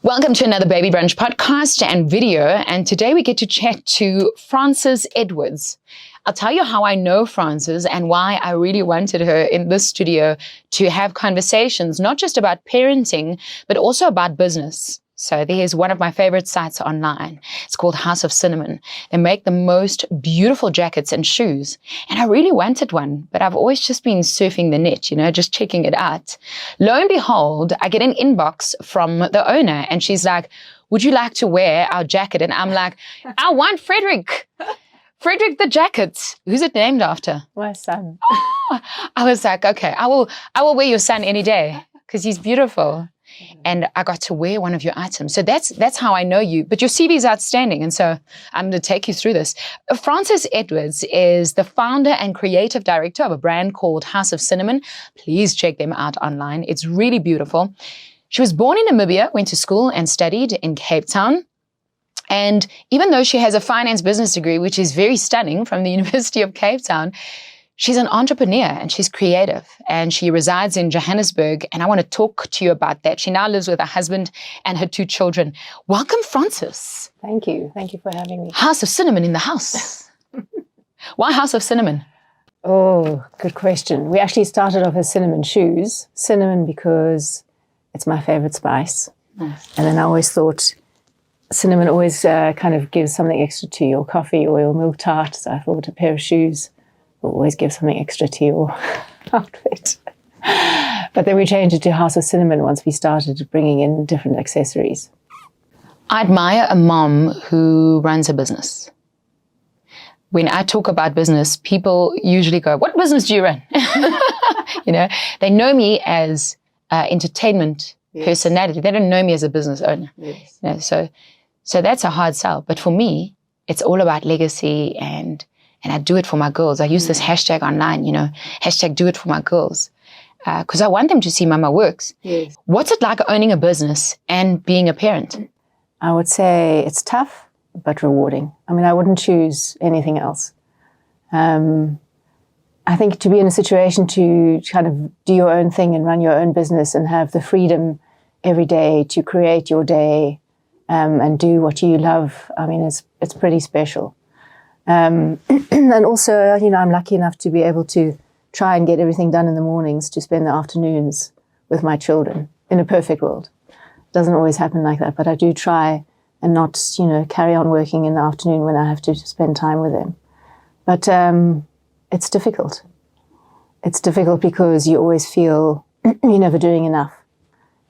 Welcome to another Baby Brunch podcast and video, and today we get to chat to Frances Edwards. I'll tell you how I know Frances and why I really wanted her in this studio to have conversations, not just about parenting, but also about business. So there's one of my favorite sites online. It's called House of Cinnamon. They make the most beautiful jackets and shoes. And I really wanted one, but I've always just been surfing the net, just checking it out. Lo and behold, I get an inbox from the owner and she's like, would you like to wear our jacket? And I'm like, I want Frederick. Frederick the jacket. Who's it named after? My son. I was like, okay, I will wear your son any day because he's beautiful. And I got to wear one of your items. So that's how I know you. But your CV is outstanding. And so I'm going to take you through this. Frances Edwards is the founder and creative director of a brand called House of Cinnamon. Please check them out online. It's really beautiful. She was born in Namibia, went to school and studied in Cape Town. And even though she has a finance business degree, which is very stunning, from the University of Cape Town, she's an entrepreneur and she's creative and she resides in Johannesburg. And I want to talk to you about that. She now lives with her husband and her 2 children. Welcome, Frances. Thank you. Thank you for having me. House of Cinnamon in the house. Why House of Cinnamon? Oh, good question. We actually started off as cinnamon shoes. Cinnamon because it's my favorite spice. Nice. And then I always thought cinnamon always kind of gives something extra to your coffee or your milk tart. So I thought a pair of shoes will always give something extra to your outfit. But then we changed it to House of Cinnamon once we started bringing in different accessories. I admire a mom who runs a business. When I talk about business, people usually go, what business do you run? They know me as entertainment personality. They don't know me as a business owner. Yes. So that's a hard sell. But for me, it's all about legacy and I do it for my girls. I use this hashtag online, hashtag do it for my girls. Because I want them to see Mama works. Yes. What's it like owning a business and being a parent? I would say it's tough, but rewarding. I mean, I wouldn't choose anything else. I think to be in a situation to kind of do your own thing and run your own business and have the freedom every day to create your day and do what you love, I mean, it's pretty special. And also, I'm lucky enough to be able to try and get everything done in the mornings to spend the afternoons with my children in a perfect world. It doesn't always happen like that, but I do try and not, carry on working in the afternoon when I have to spend time with them. But it's difficult. It's difficult because you always feel you're never doing enough.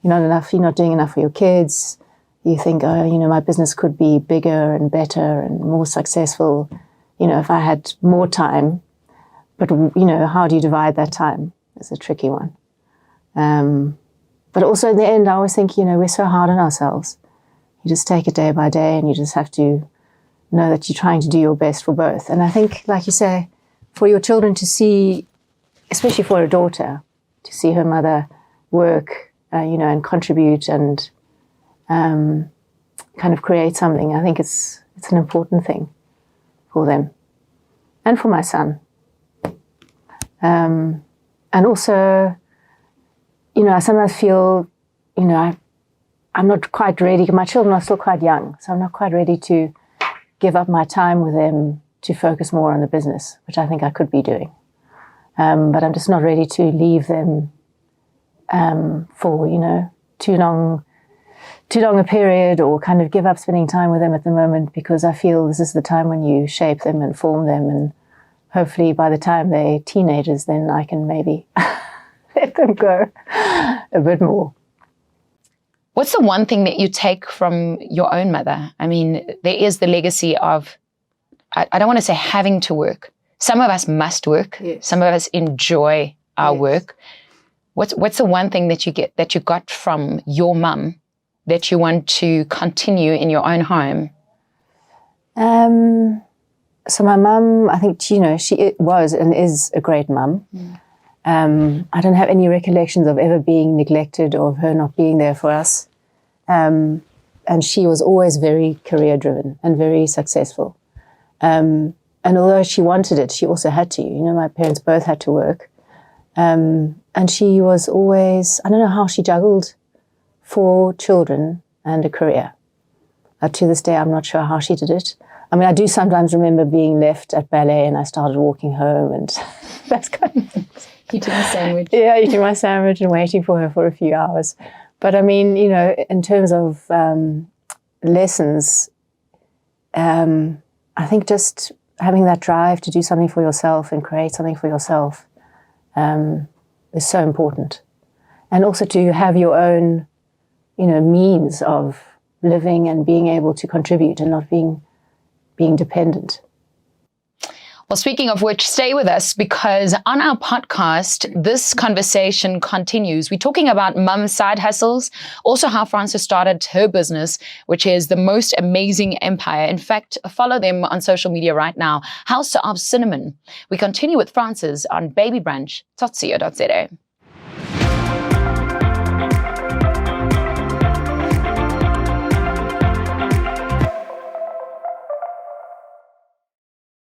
You're not doing enough for your kids. You think, my business could be bigger and better and more successful, if I had more time. But, how do you divide that time? It's a tricky one. But also in the end, I always think, we're so hard on ourselves. You just take it day by day and you just have to know that you're trying to do your best for both. And I think, like you say, for your children to see, especially for a daughter, to see her mother work, and contribute and kind of create something. I think it's an important thing for them and for my son. And also, I sometimes feel, I'm not quite ready. My children are still quite young, so I'm not quite ready to give up my time with them to focus more on the business, which I think I could be doing. But I'm just not ready to leave them for, too long a period or kind of give up spending time with them at the moment, because I feel this is the time when you shape them and form them, and hopefully by the time they're teenagers, then I can maybe let them go a bit more. What's the one thing that you take from your own mother? I mean, there is the legacy of, I don't want to say having to work. Some of us must work. Yes. Some of us enjoy our work. What's the one thing that you got from your mum that you want to continue in your own home? So my mum, I think, she was and is a great mum. I don't have any recollections of ever being neglected or of her not being there for us. And she was always very career-driven and very successful. And although she wanted it, she also had to. My parents both had to work. And she was always, I don't know how she juggled 4 children and a career. To this day, I'm not sure how she did it. I mean, I do sometimes remember being left at ballet and I started walking home and that's kind of things. Eating a sandwich. Yeah, eating my sandwich and waiting for her for a few hours. But I mean, you know, in terms of lessons, I think just having that drive to do something for yourself and create something for yourself is so important. And also to have your own, you know, means of living and being able to contribute and not being dependent. Well, speaking of which, stay with us because on our podcast, this conversation continues. We're talking about mum side hustles, also how Frances started her business, which is the most amazing empire. In fact, follow them on social media right now, House of Cinnamon. We continue with Frances on Baby Brunch. Totsiyo.za.